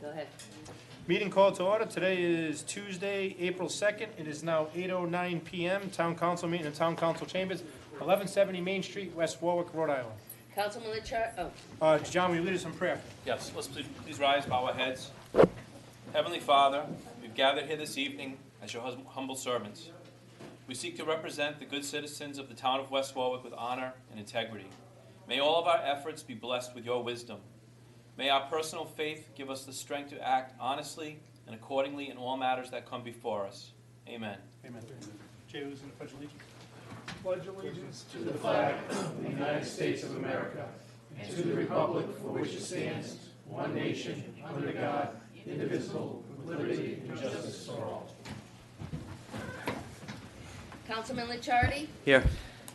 Go ahead. Meeting called to order. Today is Tuesday, April 2nd. It is now 8:09 PM. Town Council meeting in Town Council Chambers, 1170 Main Street, West Warwick, Rhode Island. Councilman Licciardi, John, will you lead us in prayer? Yes, let's please rise, bow our heads. Heavenly Father, we've gathered here this evening as your humble servants. We seek to represent the good citizens of the town of West Warwick with honor and integrity. May all of our efforts be blessed with your wisdom. May our personal faith give us the strength to act honestly and accordingly in all matters that come before us. Amen. Amen. Jay, who's in the Pledge of Allegiance? Pledge allegiance to the flag of the United States of America and to the republic for which it stands, one nation, under God, indivisible, with liberty and justice for all. Councilman Licciardi, Here.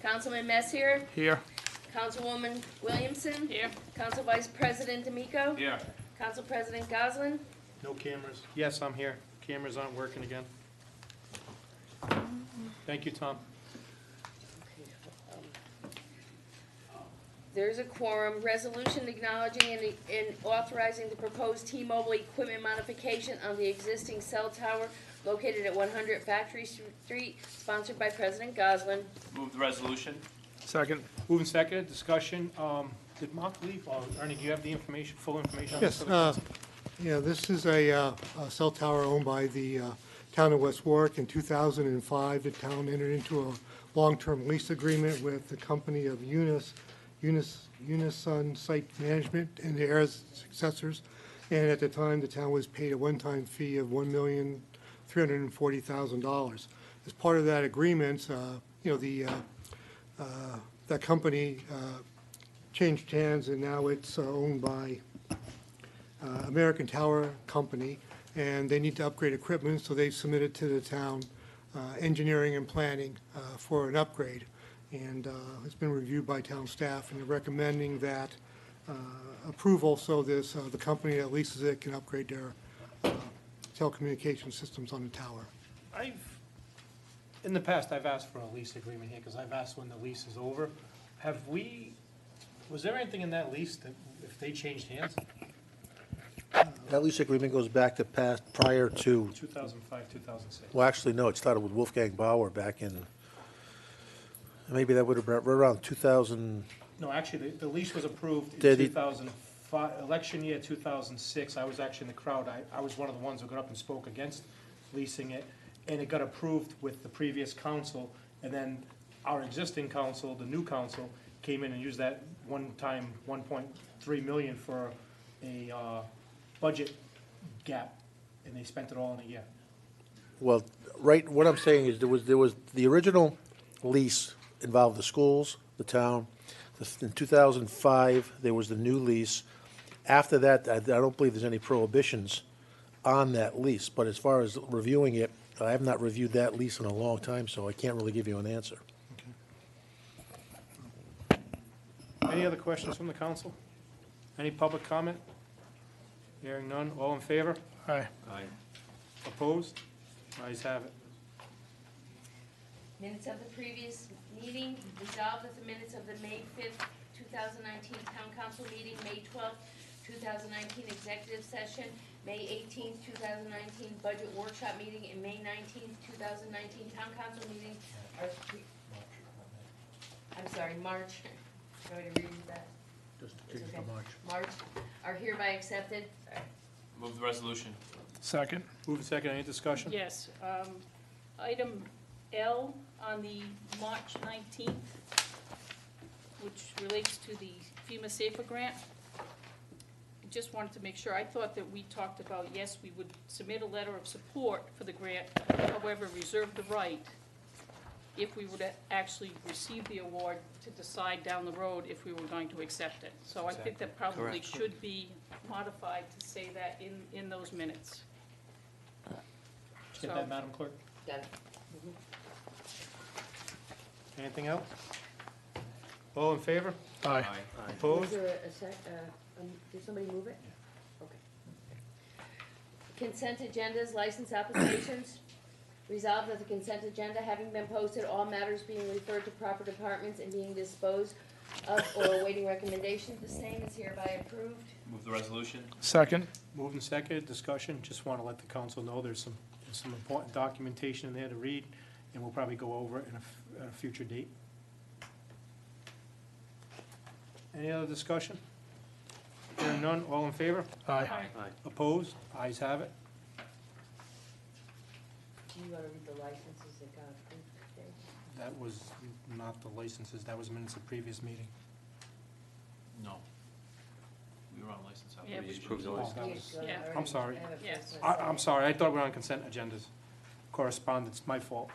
Councilman Messier, Here. Councilwoman Williamson, Here. Council Vice President D'Amico, Here. Council President Goslin, No cameras. Yes, I'm here. Cameras aren't working again. Thank you, Tom. There's a quorum. Resolution acknowledging and authorizing the proposed T-Mobile equipment modification on the existing cell tower located at 100 Factory Street, sponsored by President Goslin. Move the resolution. Second. Moving second, discussion. Did Mark leave? Or Ernie, do you have the information, full information on this? Yes, yeah, this is a cell tower owned by the town of West Warwick. In 2005, the town entered into a long-term lease agreement with the company of Unison Site Management and their successors. And at the time, the town was paid a one-time fee of $1,340,000. As part of that agreement, that company changed hands, and now it's owned by American Tower Company, and they need to upgrade equipment, so they submitted to the town engineering and planning for an upgrade. And it's been reviewed by town staff, and they're recommending that approval so this the company that leases it can upgrade their telecommunication systems on the tower. In the past, I've asked for a lease agreement here, because I've asked when the lease is over. Was there anything in that lease that, if they changed hands? That lease agreement goes back to prior to, 2005, 2006. well, actually, no, it started with Wolfgang Bauer back in, maybe that would have been right around 2000, No, actually, the lease was approved in Did it- 2005, election year 2006. I was actually in the crowd. I was one of the ones who got up and spoke against leasing it, and it got approved with the previous council, and then our existing council, the new council, came in and used that one-time $1.3 million for a budget gap, and they spent it all in a year. well, right, what I'm saying is there was the original lease involved the schools, the town. In 2005, there was the new lease. After that, I don't believe there's any prohibitions on that lease, but as far as reviewing it, I have not reviewed that lease in a long time, so I can't really give you an answer. Any other questions from the council? Any public comment? Hearing none, all in favor? Aye. Aye. Opposed? Ayes have it. Minutes of the previous meeting, resolved that the minutes of the May 5th, 2019 Town Council meeting, May 12th, 2019 executive session, May 18th, 2019 budget workshop meeting, and May 19th, 2019 Town Council meeting are, I'm sorry, March, I'm going to read that. Just It's okay. March are hereby accepted. Move the resolution. Second. Moving second, any discussion? Yes, item L on the March 19th, which relates to the FEMA SAFER grant. I just wanted to make sure, I thought that we talked about, yes, we would submit a letter of support for the grant, however, reserve the right, if we would actually receive the award, to decide down the road if we were going to accept it. So I think that probably Correct. should be modified to say that in those minutes. Did you get that, Madam Clerk? Done. Anything else? All in favor? Aye. Was Opposed? there did somebody move it? Okay. Consent agendas, license applications. Resolved that the consent agenda, having been posted, all matters being referred to proper departments and being disposed of or awaiting recommendation, the same is hereby approved. Move the resolution. Second. Moved and seconded, discussion, just want to let the council know there's some important documentation in there to read, and we'll probably go over it at a future date. Any other discussion? Hearing none, all in favor? Aye. Opposed? Ayes have it. Do you want to read the licenses that got approved today? That was not the licenses, that was minutes of previous meeting. No. We were on license Yeah, we application. approved the Oh, that was- Go Yeah. ahead. I'm sorry. I have it Yeah. first and I'm second. sorry, I thought we were on consent agendas. Correspondence, my fault.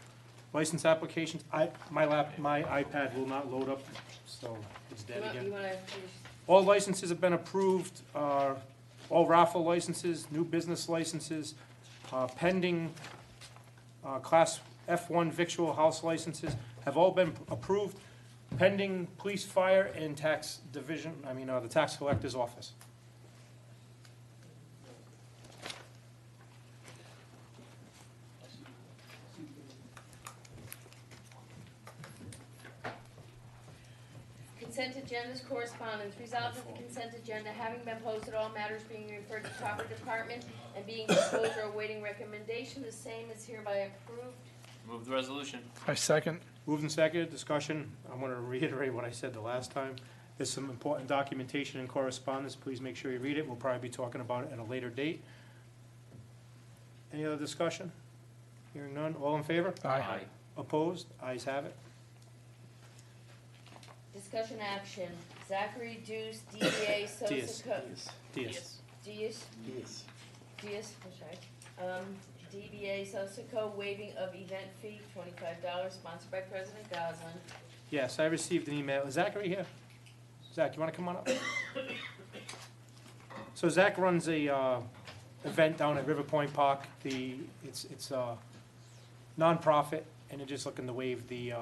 License applications, my iPad will not load up, so it's dead You again. want to finish? All licenses have been approved, all raffle licenses, new business licenses, pending Class F1 victual house licenses have all been approved, pending police, fire, and tax division, the tax collector's office. Consent agendas, correspondence. Resolved that the consent agenda, having been posted, all matters being referred to proper department and being disclosed or awaiting recommendation, the same is hereby approved. Move the resolution. I second. Moved and seconded, discussion. I want to reiterate what I said the last time. There's some important documentation and correspondence. Please make sure you read it. We'll probably be talking about it at a later date. Any other discussion? Hearing none. All in favor? Aye. Opposed? Ayes have it. Discussion action. Zachary Deuce, DBA Diaz. Sosa. Diaz. Diaz? Diaz, I'm sorry. DBA Sosaco waiving of event fee, $25, sponsored by President Goslin. Yes, I received an email. Is Zachary here? Zach, you want to come on up? So Zach runs a event down at River Point Park. It's a nonprofit, and they're just looking to waive the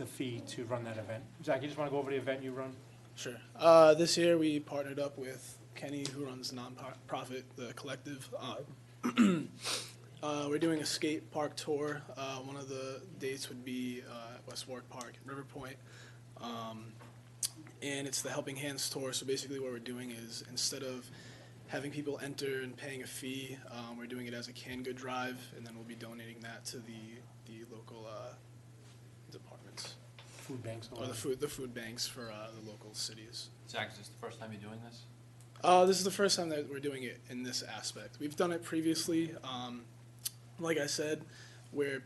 fee to run that event. Zach, you just want to go over the event you run? Sure. This year we partnered up with Kenny, who runs the nonprofit, The Collective. We're doing a skate park tour. One of the dates would be at West Warwick Park at River Point. And it's the Helping Hands tour. So basically what we're doing is, instead of having people enter and paying a fee, we're doing it as a canned good drive, and then we'll be donating that to the local departments, Food banks. or the food banks for the local cities. Zach, is this the first time you're doing this? This is the first time that we're doing it in this aspect. We've done it previously. Like I said, where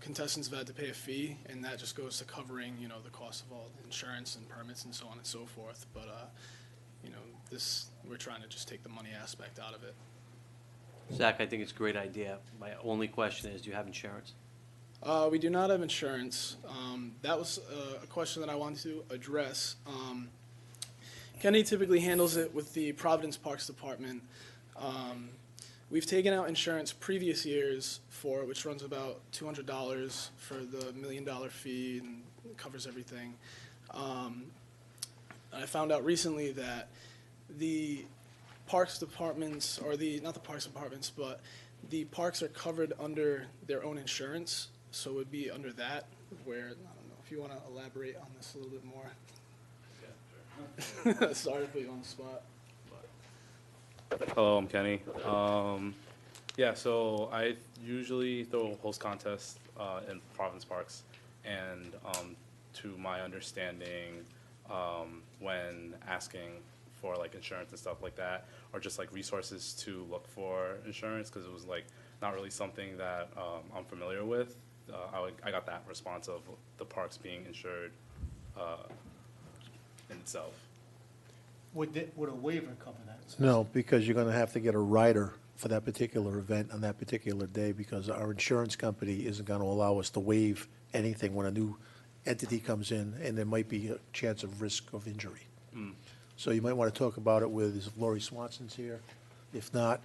contestants have had to pay a fee, and that just goes to covering the cost of all insurance and permits and so on and so forth. But this, we're trying to just take the money aspect out of it. Zach, I think it's a great idea. My only question is, do you have insurance? We do not have insurance. That was a question that I wanted to address. Kenny typically handles it with the Providence Parks Department. We've taken out insurance previous years for it, which runs about $200 for the $1 million fee and covers everything. I found out recently that the parks departments, or not the parks departments, but the parks are covered under their own insurance, so it would be under that, where, I don't know, if you want to elaborate on this a little bit more. Sorry to put you on the spot. Hello, I'm Kenny. Yeah, so I usually throw host contests in Providence Parks, and to my understanding, when asking for like insurance and stuff like that, or just like resources to look for insurance, because it was like not really something that I'm familiar with. I got that response of the parks being insured in itself. Would a waiver cover that? No, because you're going to have to get a rider for that particular event on that particular day, because our insurance company isn't going to allow us to waive anything when a new entity comes in, and there might be a chance of risk of injury. So you might want to talk about it with Lori Swanson's here. If not,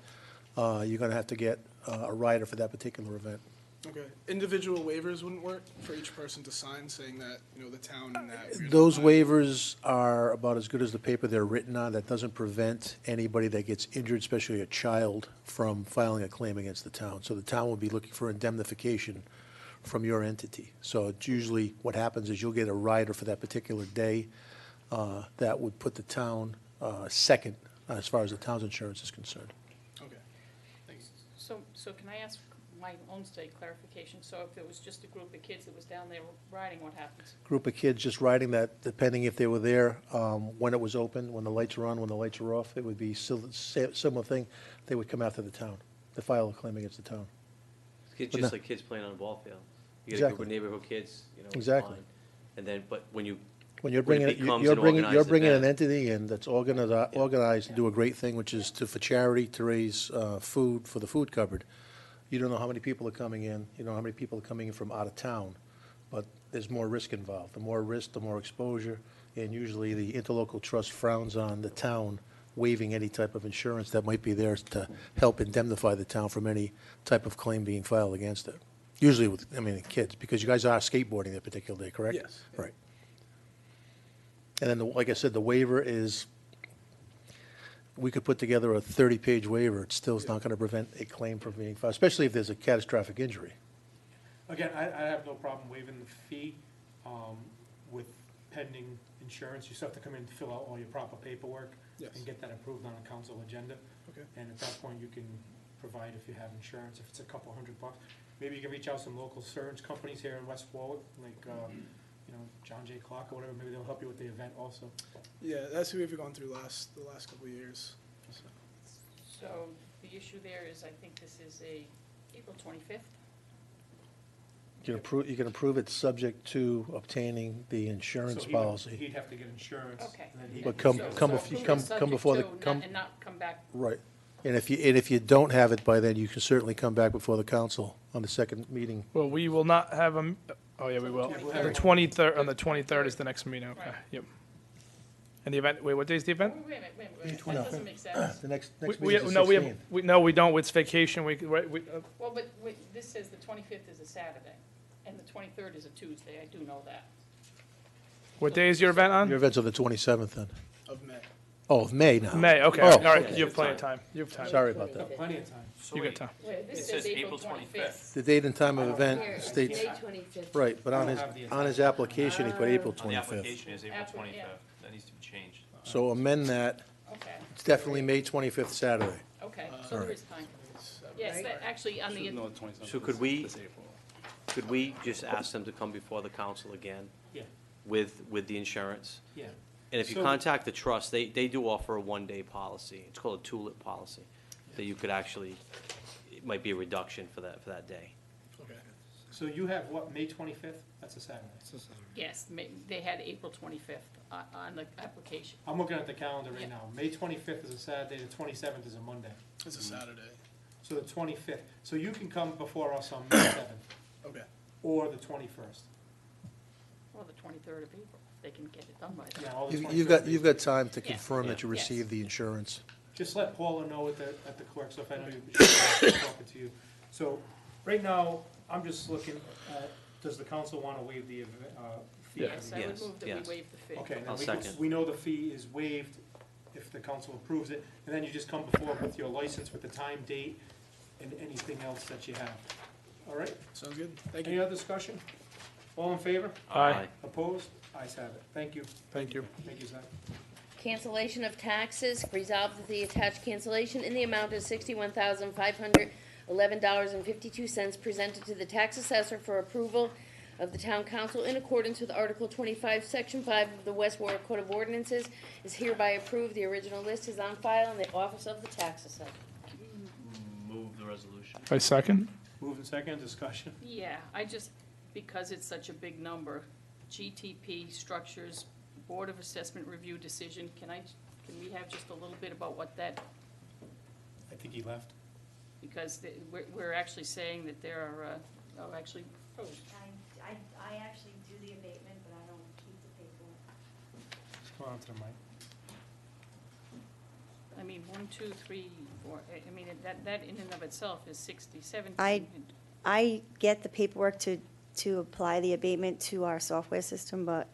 you're going to have to get a rider for that particular event. Okay. Individual waivers wouldn't work for each person to sign, saying that, the town and that. Those waivers are about as good as the paper they're written on. That doesn't prevent anybody that gets injured, especially a child, from filing a claim against the town. So the town will be looking for indemnification from your entity. So it's usually, what happens is you'll get a rider for that particular day that would put the town second as far as the town's insurance is concerned. Okay, thanks. So can I ask my own state clarification? So if it was just a group of kids that was down there riding, what happens? Group of kids just riding that, depending if they were there when it was open, when the lights are on, when the lights are off, it would be similar thing. They would come after the town, to file a claim against the town. It's But just no- like kids playing on a ball field. You get a group Exactly. of neighborhood kids, you know, it's Exactly. fine. And then, but when you, When you're When it bringing, becomes you're an bringing, you're organized bringing an event. entity and that's organized to do a great thing, which is for charity, to raise food for the food cupboard. You don't know how many people are coming in, you know how many people are coming in from out of town, but there's more risk involved. The more risk, the more exposure, and usually the interlocal trust frowns on the town waiving any type of insurance that might be there to help indemnify the town from any type of claim being filed against it. Usually with, kids, because you guys are skateboarding that particular day, correct? Yes. Right. And then, like I said, the waiver is, we could put together a 30-page waiver. It still is not going to prevent a claim from being filed, especially if there's a catastrophic injury. Again, I have no problem waiving the fee with pending insurance. You still have to come in and fill out all your proper paperwork Yes. and get that approved on a council agenda. Okay. And at that point, you can provide if you have insurance, if it's a couple $100. Maybe you can reach out to some local insurance companies here in West Warwick, like, John J. Clark or whatever. Maybe they'll help you with the event also. Yeah, that's who we've gone through the last couple of years. So. So the issue there is, I think this is a April 25th. You can approve it subject to obtaining the insurance So policy. He'd have to get insurance. Okay. and then he But could- come before the, And not come back. right. And if you don't have it by then, you can certainly come back before the council on the second meeting. Well, we will not have a, oh, yeah, we will. Yeah, we'll have The it. 23rd, on the 23rd is the next meeting, okay, Right. yep. And the event, wait, what day is the event? Wait a minute, that doesn't make sense. The next We- meeting we- is the no, we 16th. have, no, we don't, it's vacation week, right, Well, but wait, this says the 25th is a Saturday, and the 23rd is a Tuesday, I do know that. what day is your event Your on? event's on the 27th then. Of May. Oh, of May now. May, okay, Oh. all right, you have plenty of time, you have time. Sorry about that. Plenty of time. You got time. Wait, It this says says April April 25th. The date and time of Here, event Here, states, May 25th. right, but on I don't his, have the on his application, he put April On the 25th. application is April Applica- yeah. 25th. That needs to be changed. So amend that. Okay, It's definitely May 25th, Saturday. okay, so there is time. Yes, that, actually, on the, No, 27th So could is we- this April. could we just ask them to come before the council again Yeah, with the insurance? yeah. And if you So- contact the trust, they do offer a one-day policy. It's called a tulip policy, that you could actually, it might be a reduction for that day. Okay. So you have what, May 25th? That's a Saturday. yes, they had April 25th on the application. I'm looking at the calendar right Yeah. now. May 25th is a Saturday, the 27th is a Monday. It's a Saturday. So the 25th. So you can come before us on May 7th Okay. or the 21st. Well, the 23rd of April, they can get it done by then. Yeah, all the You've got time to Yeah. confirm that you Yeah. Yes. received the insurance. Just let Paula know at the clerk's office. I know she's talking to you. So right now, I'm just looking at, does the council want to waive the fee? Yes, I would Yes, move that yes. we waive the fee. Okay, and I'll then second. we know the fee is waived if the council approves it, and then you just come before with your license with the time, date, and anything else that you have. All right? Sounds good. Thank Any you. other discussion? All in favor? Aye, Opposed? Ayes have it. Thank you. thank you. Thank you, Zach. Cancellation of taxes, resolved that the attached cancellation in the amount of $61,511.52 presented to the tax assessor for approval of the town council in accordance with Article 25, Section 5 of the West Warwick Code of Ordinances is hereby approved. The original list is on file in the office of the tax assessor. Move the resolution. I second? Moving second, discussion. Yeah, I just, because it's such a big number, GTP structures, Board of Assessment Review decision, can we have just a little bit about what that, I think he left. because we're actually saying that there are, actually, oh, I actually do the abatement, but I don't keep the paperwork. Come on to the mic. I mean, 1, 2, 3, 4, I mean, that in and of itself is 60, 70. I get the paperwork to apply the abatement to our software system, but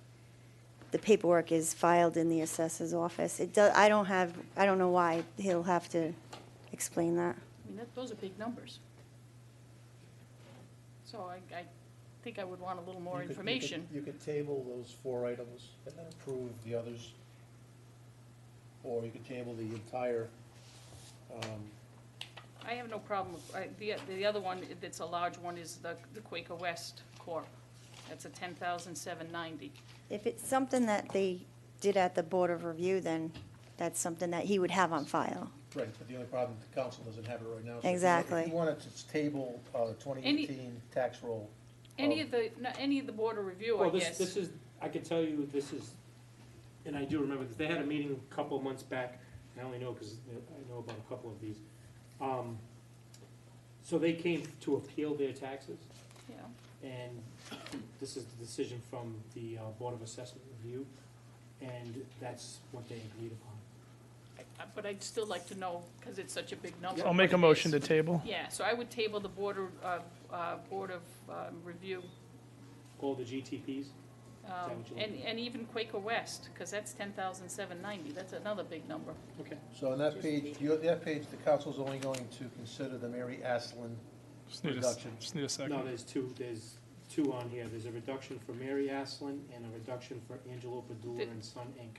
the paperwork is filed in the assessor's office. It does, I don't know why, he'll have to explain that. I mean, those are big numbers. So think I would want a little more You could- information. You could table those 4 items and then approve the others. Or you could table the entire, I have no problem with, the other one that's a large one is the Quaker West Corp. That's a $10,790. If it's something that they did at the Board of Review, then that's something that he would have on file. right, but the only problem, the council doesn't have it right now. So if you want- Exactly. If you wanted to table the 2018 tax roll. Any of the Board of Review, I Well, guess. this is, I can tell you, this is, and I do remember this, they had a meeting a couple of months back, and I only know because I know about a couple of these. So they came to appeal their taxes, Yeah. and this is the decision from the Board of Assessment Review, and that's what they agreed upon. But I'd still like to know, because it's such a big number. I'll make a what it motion to is. table. Yeah, so I would table the Board of Review, All the GTPs? what you're and even Quaker West, because that's $10,790. That's another big number. Okay. So on that page, the council's only going to consider the Mary Aslin Just need a, reduction. just need a No, second. there's two on here. There's a reduction for Mary Aslin and a reduction for Angelo Padula and Son, Inc.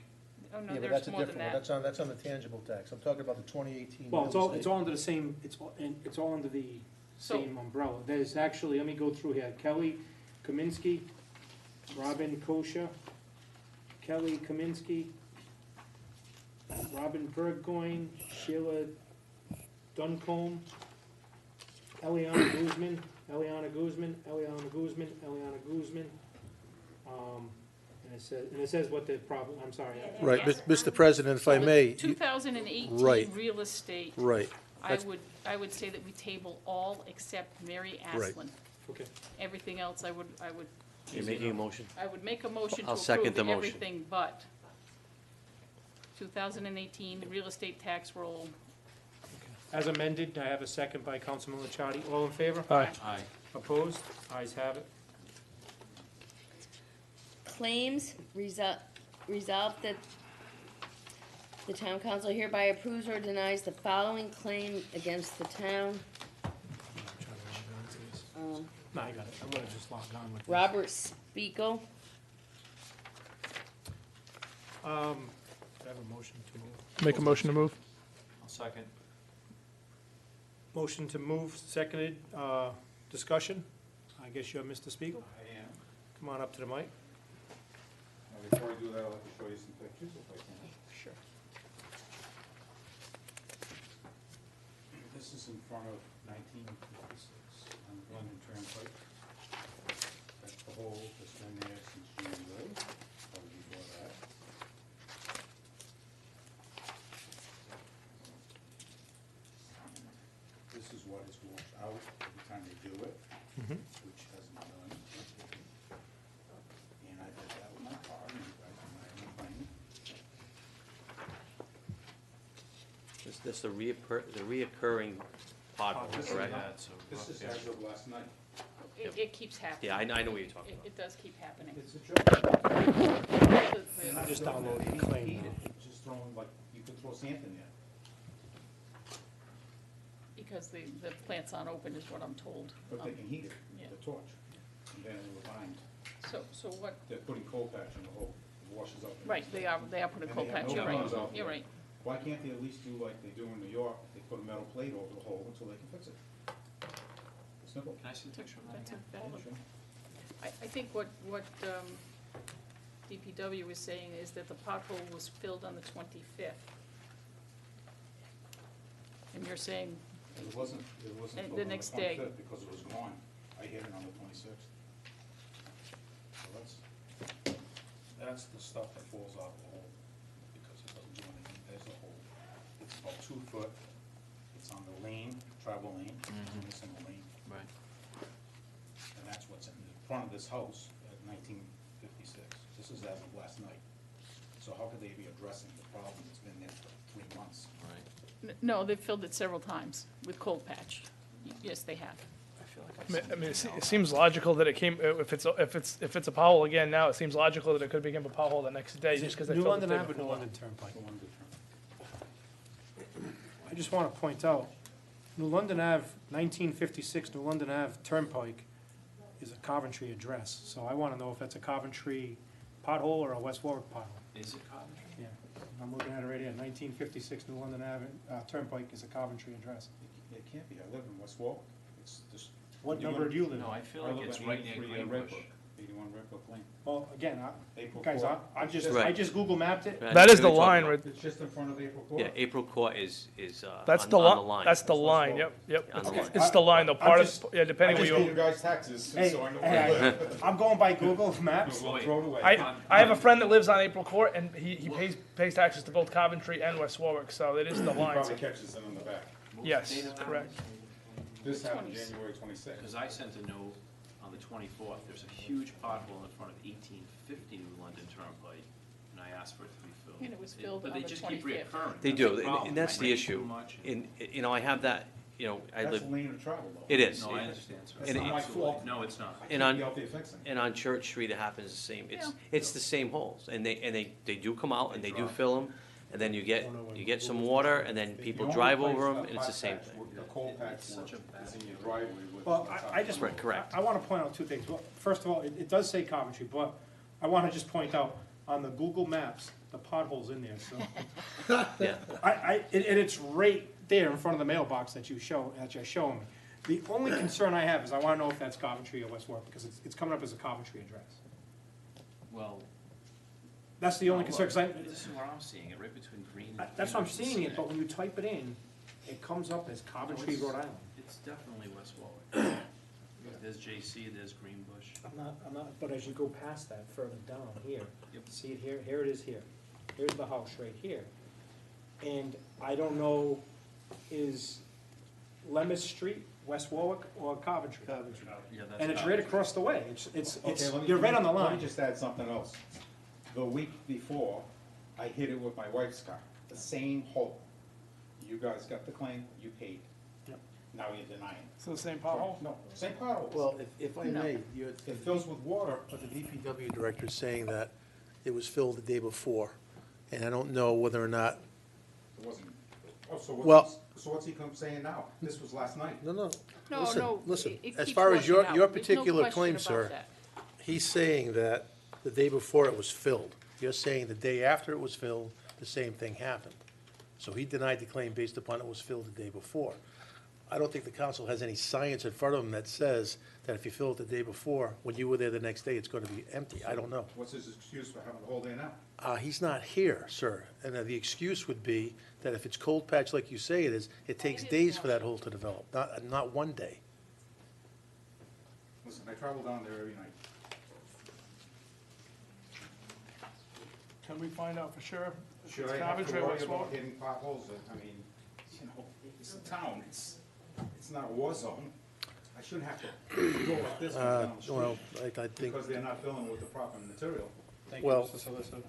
Oh, no, Yeah, but there's that's a more than different one. that. That's on the tangible tax. I'm talking about the 2018. Well, real it's estate. all under the same, it's all under the So- same umbrella. There's actually, let me go through here, Kelly Kaminsky, Robin Kosha, Kelly Kaminsky, Robin Burgoyne, Sheila Duncombe, Eliana Guzman, and it says what the problem, I'm sorry. Right, Yes. Mr. President, if I may. 2018 Right. real estate. Right. I That's- would say that we table all except Mary Right. Aslin. Okay. Everything else, I would You're making a motion? make a motion to I'll second approve the motion. everything but 2018 real estate tax roll. As amended, I have a second by Councilman Licciardi. All in favor? Aye. Aye. Opposed? Ayes have it. Claims, resolved that the town council hereby approves or denies the following claim against the town. No, I got it. I'm gonna just log on with this. Robert Spiegel, I have a motion to move. Make a motion to move. I'll second. Motion to move, seconded, discussion. I guess you're Mr. Spiegel. I am. Come on up to the mic. Before I do that, I'd like to show you some pictures if I can. Sure. This is in front of 1956 on London Turnpike. That's the hole that's been there since January, probably before that. This is what is washed out every time they do it, which hasn't done. And I did that with my car, and you guys can have me claim. This the reoccurring pothole, This is correct? not- This is as of last night. It keeps happening. Yeah, I know what you're talking about. It does keep happening. It's a joke. The- Just download the claim now. Just throwing, like, you could throw sand in there. Because the plant's aren't open is what I'm told. But they can heat it, Yeah. the torch, and then it will bind. So what, They're putting coal patch in the hole, it washes out. the right, next they day. are putting And coal they have patch, no you're guns right, out you're there. right. Why can't they at least do like they do in New York, they put a metal plate over the hole until they can fix it? Simple. Can I see the picture of that That's again? a valid. Sure. I think what DPW was saying is that the pothole was filled on the 25th. And you're saying, It wasn't And filled the on the next day. 25th because it was gone. I hit it on the 26th. So that's the stuff that falls out of the hole because it doesn't do anything. There's the hole. It's about 2 foot. It's on the lane, travel lane, it's missing a lane. Right. And that's what's in the front of this house at 1956. This is as of last night. So how could they be addressing the problem that's been there for 3 months? Right. no, they've filled it several times with coal patch. Yes, they have. I feel like I mean, it seems logical that it came, if it's a pothole again now, it seems logical that it could become a pothole the next day, just because they New filled it London the day Ave or New before. London Turnpike? The one good term. I just want to point out, New London Ave, 1956 New London Ave Turnpike is a Coventry address, so I wanna know if that's a Coventry pothole or a West Warwick pothole. Is it Coventry? Yeah, I'm looking at it right here, 1956 New London Avenue, Turnpike is a Coventry address. It can't be, I live in West Warwick. It's just. What number do you live in? No, I feel I like live it's at right near 83 Green Red Bush. Brook, 81 Red Brook Lane. Well, again, April guys, Court. I just, Right. I just Google mapped it. Right, That I is see the what you're talking line, about. right, It's just in front of April Court. Yeah, April Court is, that's on the the line, line. that's the That's line, West yep. On the line. It's the line, though, I'm part of, just- yeah, depending I where just pay you. you guys taxes, Hey, so I know where you hey, live. I'm going by Google Maps. We'll Wait. throw it away. I have a friend that lives on April Court, and he pays taxes to both Coventry and West Warwick, so it is the line. Probably catches it in the back. Yes, correct. This happened January 26th. Because I sent a note on the 24th, there's a huge pothole in front of 1850 New London Turnpike, and I asked for it to be filled. And it was filled But on they the just keep 25th. reoccurring. They That's do, the and- problem. and that's I the rain issue. too much. You know, I have that, I That's live, a lane of travel, though. it is. No, I understand, sir. It's not my fault. No, it's not. I And can't be on- out there fixing it. And on Church Street, it happens the same. Yeah. It's the same holes, and they do come out, and they do fill them, and then you get some water, and then people The only drive place over them, that and it's the hot same patch thing. work- The cold patch It's work such a bad is in your driveway with. Well, the top I just, Right, correct. I wanna point out two things. Well, first of all, it does say Coventry, but I wanna just point out, on the Google Maps, the pothole's in there, so. Yeah. And it's right there in front of the mailbox that you're showing me. The only concern I have is I wanna know if that's Coventry or West Warwick, because it's coming up as a Coventry address. Well. That's the only no, concern, 'cause I, look, This is where I'm seeing it, right between Green and. that's what I'm Greenwich and seeing it, but Scenic. when you type it in, it comes up as Coventry, it's- Rhode Island. It's definitely West Warwick. There's JC, there's Green Bush. I'm not, but as you go past that, further down here, Yep. see it here, here it is here. Here's the house right here. And I don't know, is Lemus Street, West Warwick, or Coventry? Yeah, that's. And it's right Coventry. across the way, it's, Okay, let me- you're right on the Let line. me just add something else. The week before, I hit it with my wife's car, the same hole. You guys got the claim, you paid. Yep. Now you're denying it. So the same pothole? No, same pothole. Well, if I No. may, It fills with water. but the DPW director is saying that it was filled the day before, and I don't know whether or not, It wasn't. Oh, Well- so what's he come saying now? This was last night. no. No, Listen, no. listen, it as keeps far as washing your out. your There's no particular question claim, about sir, that. he's saying that the day before it was filled. You're saying the day after it was filled, the same thing happened. So he denied the claim based upon it was filled the day before. I don't think the council has any science in front of them that says that if you fill it the day before, when you were there the next day, it's gonna be empty. I don't know. What's his excuse for having the whole day now? He's not here, sir, and the excuse would be that if it's cold patch like you say it is, it takes days for that hole to develop, not one day. Listen, I travel down there every night. Can we find out for sure? if Should it's I have to Coventry or worry West about Warwick? hitting potholes? I mean, you know, it's a town, it's not a war zone. I shouldn't have to go like this down the Well, street I think, because they're not filling with the proper material. Thank you, Well- Mr. Solicitor.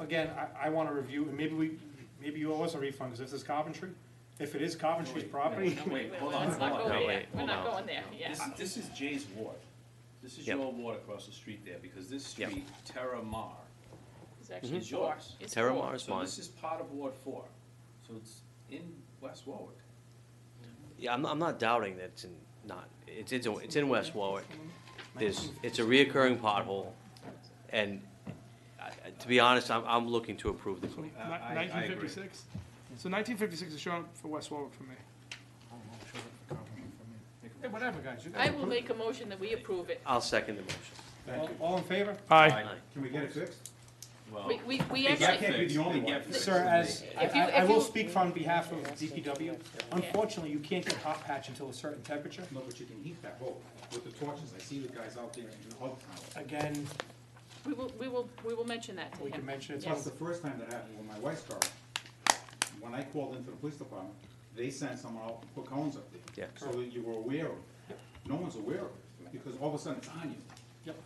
Again, I wanna review, and maybe you owe us a refund, because this is Coventry. If it is Coventry's property, Wait, hold on, Let's hold not on. go No, there. wait, We're hold not on. going there, yeah. This is Jay's ward. This is Yep. your ward across the street there, because this Yep. street, Terra Mar, It's actually is four. yours. It's Terra four. Mar is So mine. this is part of Ward 4, so it's in West Warwick. Yeah, I'm not doubting that it's it's in West Warwick. It's a reoccurring pothole, and to be honest, I'm looking to approve the claim. I agree. 1956? So 1956 is showing for West Warwick for me. hey, whatever, guys, you I guys will approve. make a motion that we approve it. I'll second the motion. Thank you. All in favor? Aye. Aye. Can we get it fixed? Well, We it that actually, can't be the only It get one. fixed. Sir, as, If you- I if will you- speak on behalf of DPW. Unfortunately, you can't get hot patch until a certain temperature. No, but you can heat that hole with the torches. I see the guys out there in other towns. Again, we will mention that to him. we can mention it. Yes. That's the first time that happened with my wife's car. When I called into the police department, they sent someone out and put cones up there. Yeah. So that you were aware of it. No one's aware of it, because all of a sudden it's on you. Yep.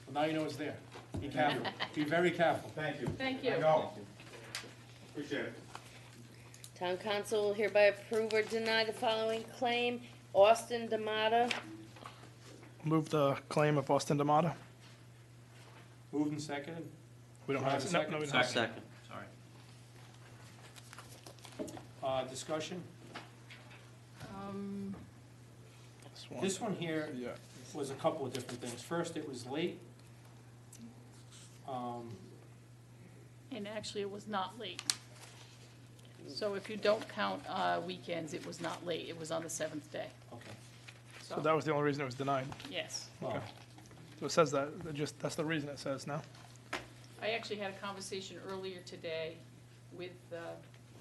Well, now you know it's there. Be careful. Be very careful. Thank you. Thank you. I know. Appreciate it. Town council will hereby approve or deny the following claim. Austin Damata, Move the claim of Austin Damata. Moved and seconded. We don't Do I have, have a no, second? no, we don't. I'll second. Sorry. Discussion? one. This one here Yeah. was a couple of different things. First, it was late. And actually, it was not late. So if you don't count weekends, it was not late. It was on the 7th day. Okay. So that was the only reason it was denied. Yes. Well, So it says that, that's the reason it says now. I actually had a conversation earlier today with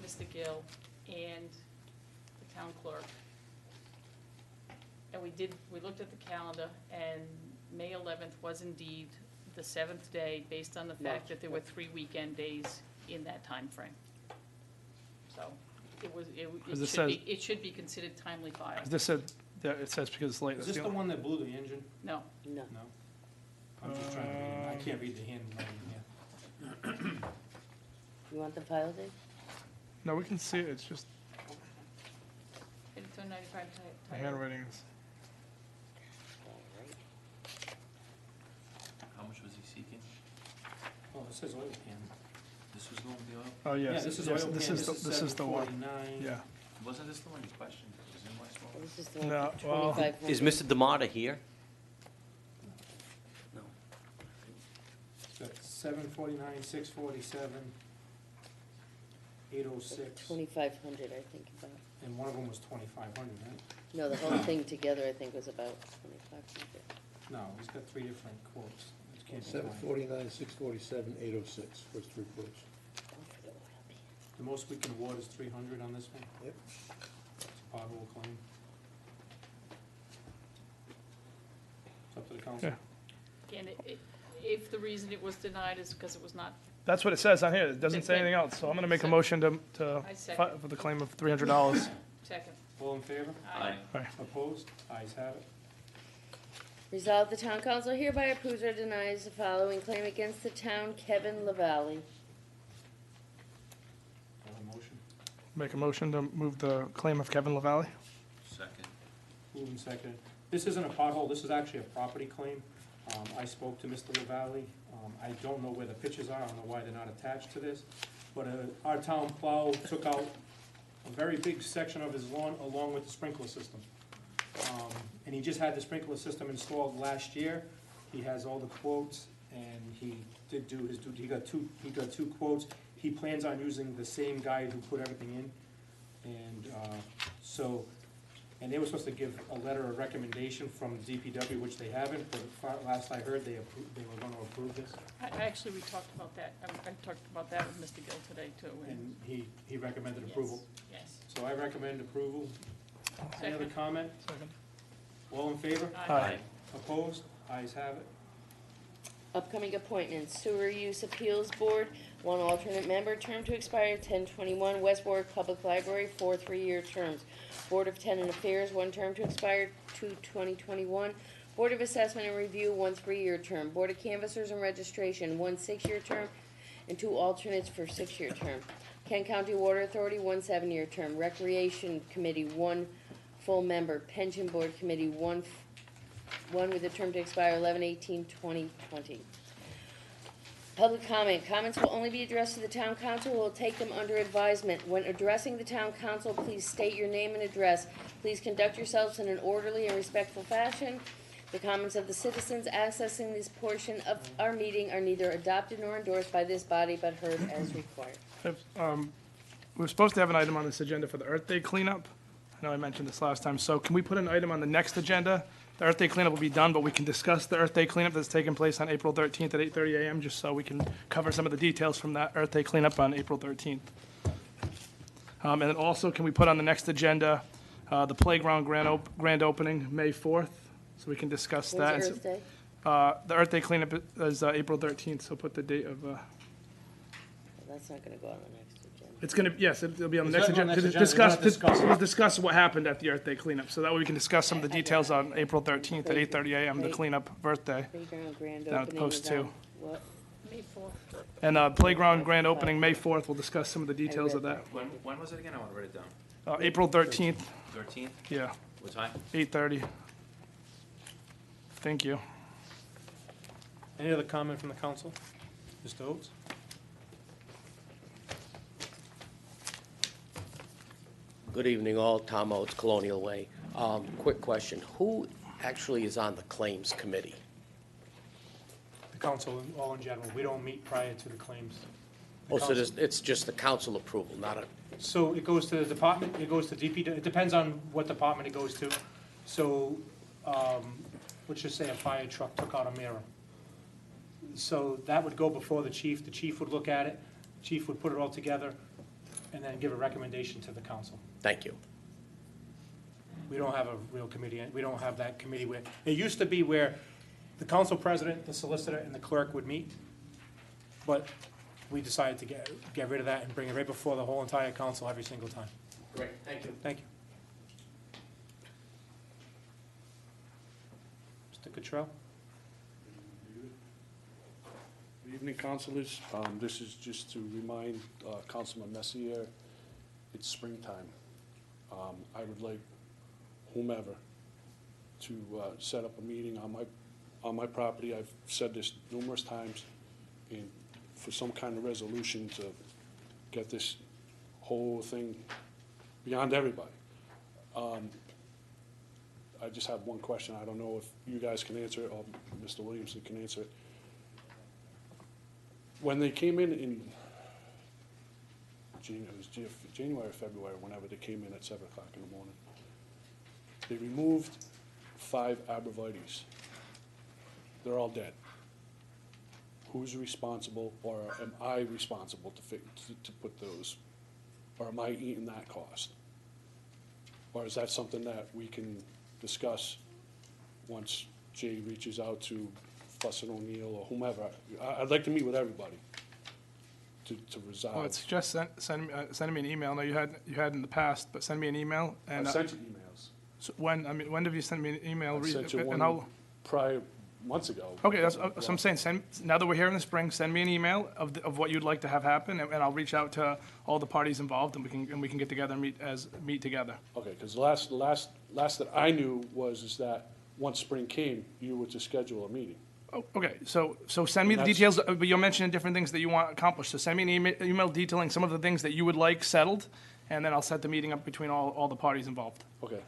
Mr. Gill and the town clerk. And we looked at the calendar, and May 11th was indeed the 7th day, based on the fact that there were 3 weekend days in that time frame. So it should be considered timely filed. This said, yeah, it says because it's late. is That's this the one that blew the engine? No. No. No? I'm just trying to read. I can't read the handwriting here. You want the file, Dave? No, we can see it, it's just It's on 95 the handwriting is. How much was he seeking? Oh, it says oil pan. This was the one with the oil? Oh, Yeah, yes, this is yes, oil pan. this is the one, 749. yeah. Wasn't this the one you questioned? It was in West Warwick? This is the one No, for well- 2,500. Is Mr. Damata here? No. So 749, 647, 806, 2,500, I think, about. and one of them was 2,500, right? No, the whole thing together, I think, was about 2,500. No, he's got three different quotes. It can't be 749, 647, 806, first three quotes. Oh, for the oil pan. The most we can award is 300 on this one. Yep. It's a pothole claim. It's up to the council. Yeah. And if the reason it was denied is because it was not, That's what it says on here, it doesn't say anything else, so I'm gonna make a motion to, I second. for the claim of $300. Second. All in favor? Aye. Opposed? Ayes have it. Resolved, the town council hereby approves or denies the following claim against the town, Kevin LaValle. Have a motion. Make a motion to move the claim of Kevin LaValle. Second. Moved and seconded. This isn't a pothole, this is actually a property claim. I spoke to Mr. LaValle. I don't know where the pictures are, I don't know why they're not attached to this. But our town plow took out a very big section of his lawn along with the sprinkler system. And he just had the sprinkler system installed last year. He has all the quotes, and he did do his duty. He got two quotes. He plans on using the same guy who put everything in. And they were supposed to give a letter of recommendation from DPW, which they haven't, but last I heard, they were gonna approve this. Actually, we talked about that. I talked about that with Mr. Gill today, too. And he recommended approval. Yes. So I recommend approval. Any other Second. comment? Second. All in favor? Aye. Opposed? Ayes have it. Upcoming appointments, Sewer Use Appeals Board, one alternate member, term to expire 10/21, West Warwick Public Library, 4 3-year terms. Board of Tenant Affairs, one term to expire 2/2021. Board of Assessment and Review, 1 3-year term. Board of Canvassers and Registration, 1 6-year term, and 2 alternates for 6-year term. Kent County Water Authority, 1 7-year term. Recreation Committee, 1 full member. Pension Board Committee, one with a term to expire 11/18/2020. Public comment. Comments will only be addressed to the town council, who will take them under advisement. When addressing the town council, please state your name and address. Please conduct yourselves in an orderly and respectful fashion. The comments of the citizens accessing this portion of our meeting are neither adopted nor endorsed by this body, but heard as required. We're supposed to have an item on this agenda for the Earth Day cleanup. I know I mentioned this last time, so can we put an item on the next agenda? The Earth Day cleanup will be done, but we can discuss the Earth Day cleanup that's taking place on April 13th at 8:30 a.m., just so we can cover some of the details from that Earth Day cleanup on April 13th. And then also, can we put on the next agenda, the playground grand opening, May 4th, so we can discuss that. When's Earth Day? The Earth Day cleanup is April 13th, so put the date of, Well, that's not gonna go on the next agenda. it's gonna, yes, it'll be on the Is next that on agenda. next To agenda? We're gonna discuss it. We'll discuss what happened at the Earth Day cleanup, so that way we can discuss some of the details on April 13th at 8:30 a.m., the Great. cleanup birthday. Playground grand Down at the opening post is two. on what? May 4th. And playground grand opening, May 4th, we'll discuss some of the details of read that. When was it again? I want to write it down. April 13th, 13th? yeah, What time? 8:30. Thank you. Any other comment from the council? Mr. Oates? Good evening all, Tom Oates, Colonial Way. Quick question. Who actually is on the claims committee? The council, all in general, we don't meet prior to the claims. The Oh, so council- it's just the council approval, not a, So it goes to the department, it goes to DP, it depends on what department it goes to. So, let's just say a fire truck took out a mirror. So that would go before the chief would look at it, chief would put it all together, and then give a recommendation to the council. thank you. We don't have a real committee, we don't have that committee where, it used to be where the council president, the solicitor, and the clerk would meet, but we decided to get rid of that and bring it right before the whole entire council every single time. Great, thank you. Thank you. Mr. Cottrell? Good evening, councilors. This is just to remind Councilman Messier, it's springtime. I would like whomever to set up a meeting on my property. I've said this numerous times, and for some kind of resolution to get this whole thing beyond everybody. I just have one question. I don't know if you guys can answer it, or Mr. Williamson can answer it. When they came in January or February, whenever they came in at 7 o'clock in the morning, they removed 5 arborvitaes. They're all dead. Who's responsible, or am I responsible to put those? Or am I eating that cost? Or is that something that we can discuss once Jay reaches out to Fuss and O'Neill or whomever? I'd like to meet with everybody to resolve. Well, it's just sending me an email. I know you had in the past, but send me an email. And I've sent you emails. So when have you sent me an email? I sent you And one I'll- prior, months ago. Okay, that's what I'm saying. Now that we're here in the spring, send me an email of what you'd like to have happen, and I'll reach out to all the parties involved, and we can get together and meet together. Okay, because the last that I knew is that once spring came, you were to schedule a meeting. Oh, okay, so send me the That's- details, but you're mentioning different things that you want accomplished. So send me an email detailing some of the things that you would like settled, and then I'll set the meeting up between all the parties involved. Okay.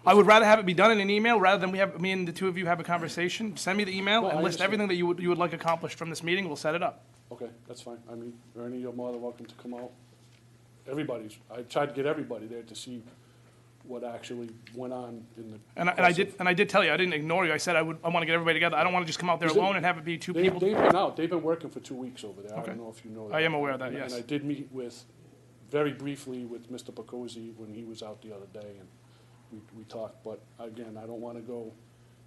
I would rather have it be done in an email rather than me and the two of you have a conversation. Send me the email No, and I list understand. everything that you would like accomplished from this meeting. We'll set it up. Okay, that's fine. I mean, Ernie, you're more than welcome to come out. I tried to get everybody there to see what actually went on in the. And I did tell you, I didn't ignore you. I said I want to get everybody together. I don't want to just come out there Is it- alone and have it be two They've people. been out. They've been working for 2 weeks over there. I Okay. don't know if you know that. I am aware of that, And- yes. And I did meet very briefly with Mr. Pacozzi when he was out the other day, and we talked. But again, I don't want to go,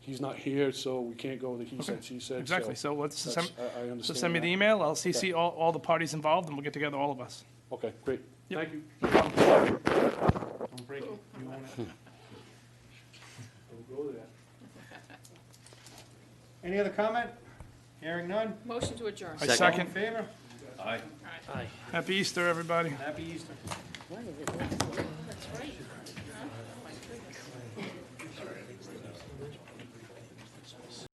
he's not here, so we can't go the he said, she said. Exactly. So let's that's- send, I understand so send me the that. email. I'll CC all the parties involved, and we'll get together, all of us. Okay, great. Yep. Thank you. Don't break it, you own it. Don't go there. Any other comment? Hearing none? Motion to adjourn. I All in second. favor? Aye. Happy Easter, everybody. Happy Easter. Why is it?